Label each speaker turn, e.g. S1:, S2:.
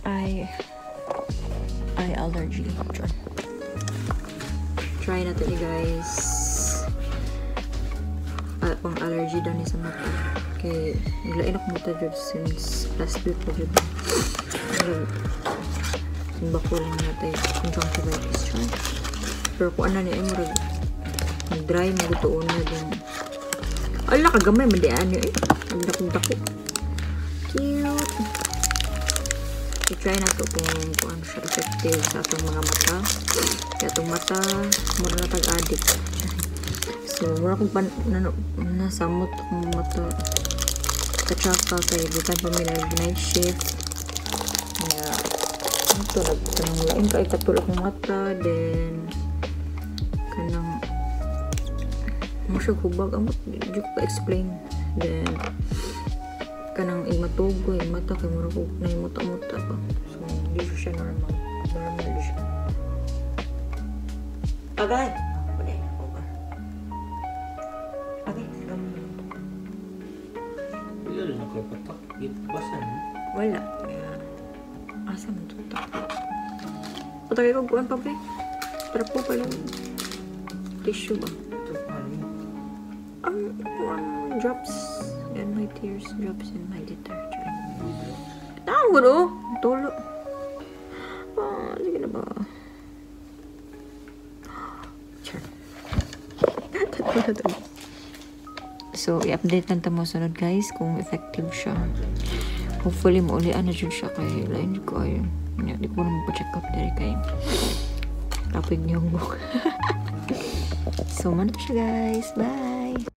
S1: eye allergy. Try natin guys. Pang allergy daw ni sa mata. Kay naglain ako mata dyan since last week po dyan. Simba ko lang natin conjunctivitis. Try. Pero kung ano niya murag mag-dry, magutuon na din. Ala, kagamay, mandiaan nyo eh. Ang dako-dako. Cute. I-try na ito kung ano siya effective sa atong mga mata. Kaya itong mata, mura na tag-addict. So, mura kong nasamot akong mata. Katsaka, kaya bukan pa may night shift. Kaya, ito, nagtanong lain ka, ikatulak ng mata, then, kanang, masyag hubag, hindi ko ka-explain. Then, kanang imatugo, imata, kaya mura ko na imuta-muta pa. So, hindi siya normal. Normal siya. Agay!
S2: Wala rin ako patak. Basan.
S1: Wala. Kaya, asa mo ito? Patagay ko buwan pa ba eh. Trapo pa lang. Tissue ba?
S2: Ito paano yun?
S1: Drops and my tears. Drops in my detergent. Tawag ko no? Tulo. Sige na ba? Sure. Tatlo na to. So, i-update lang tamo sunod guys kung effective siya. Hopefully, maulian na dyan siya kay lain ko ayun. Di ko na magpa-check up dari kay tapig niyo ang buhok. So, manap siya guys. Bye!